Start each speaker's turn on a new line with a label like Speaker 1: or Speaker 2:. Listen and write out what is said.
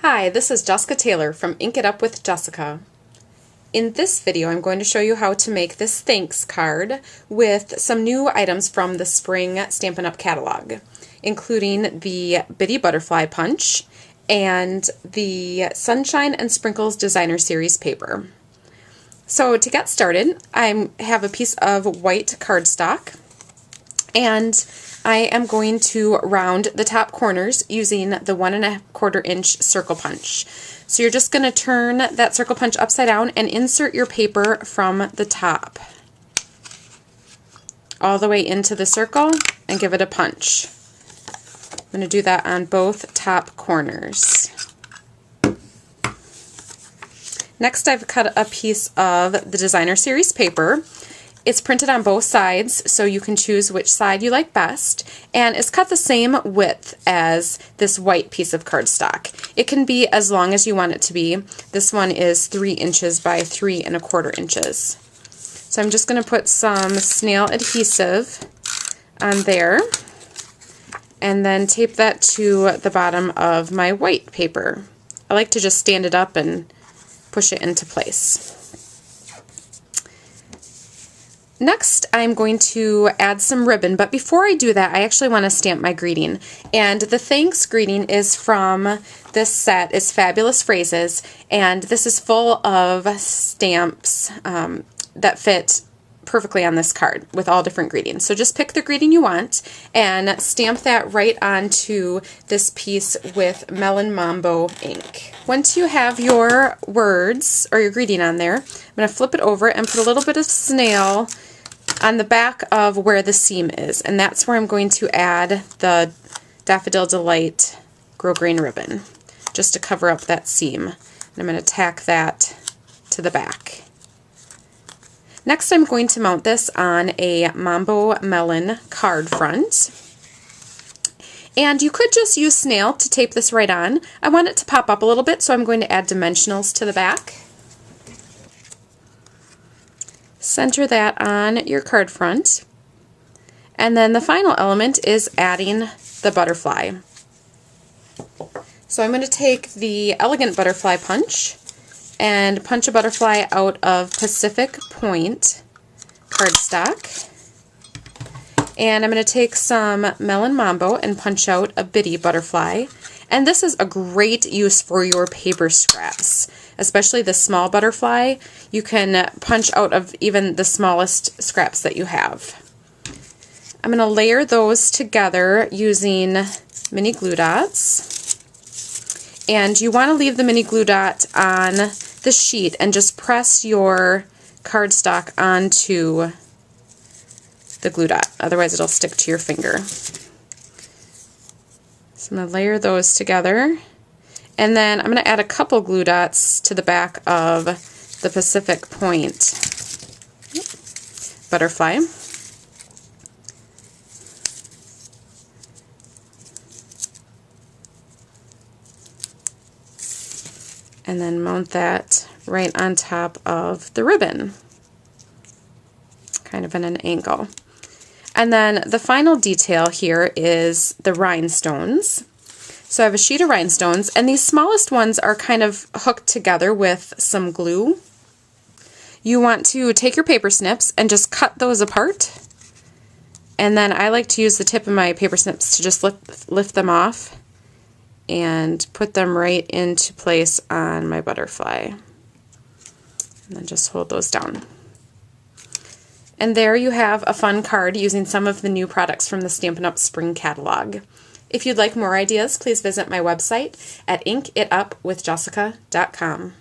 Speaker 1: Hi, this is Jessica Taylor from Ink It Up with Jessica. In this video, I'm going to show you how to make this thanks card with some new items from the Spring Stampin' Up! Catalog, including the Bitty Butterfly Punch and the Sunshine and Sprinkles Designer Series paper. So to get started, I have a piece of white cardstock, and I am going to round the top corners using the 1 1/4 inch circle punch. So you're just going to turn that circle punch upside down and insert your paper from the top all the way into the circle and give it a punch. I'm going to do that on both top corners. Next, I've cut a piece of the Designer Series paper. It's printed on both sides, so you can choose which side you like best, and it's cut the same width as this white piece of cardstock. It can be as long as you want it to be. This one is 3 inches by 3 1/4 inches. So I'm just going to put some snail adhesive on there, and then tape that to the bottom of my white paper. I like to just stand it up and push it into place. Next, I'm going to add some ribbon, but before I do that, I actually want to stamp my greeting. And the thanks greeting is from this set. It's Fabulous Phrases, and this is full of stamps that fit perfectly on this card with all different greetings. So just pick the greeting you want and stamp that right onto this piece with Melon Mambo ink. Once you have your words or your greeting on there, I'm going to flip it over and put a little bit of snail on the back of where the seam is, and that's where I'm going to add the Daffodil Delight grosgrain ribbon, just to cover up that seam. And I'm going to tack that to the back. Next, I'm going to mount this on a Mambo Melon card front. And you could just use snail to tape this right on. I want it to pop up a little bit, so I'm going to add dimensionals to the back. Center that on your card front. And then the final element is adding the butterfly. So I'm going to take the Elegant Butterfly Punch and punch a butterfly out of Pacific Point cardstock. And I'm going to take some Melon Mambo and punch out a Bitty Butterfly. And this is a great use for your paper scraps, especially the small butterfly. You can punch out of even the smallest scraps that you have. I'm going to layer those together using mini glue dots. And you want to leave the mini glue dot on the sheet and just press your cardstock onto the glue dot, otherwise it'll stick to your finger. So I'm going to layer those together, and then I'm going to add a couple glue dots to the back of the Pacific Point butterfly. And then mount that right on top of the ribbon, kind of in an angle. And then the final detail here is the rhinestones. So I have a sheet of rhinestones, and these smallest ones are kind of hooked together with some glue. You want to take your paper snips and just cut those apart. And then I like to use the tip of my paper snips to just lift them off and put them right into place on my butterfly. And then just hold those down. And there you have a fun card using some of the new products from the Stampin' Up! Spring catalog. If you'd like more ideas, please visit my website at inkitupwithjessica.com.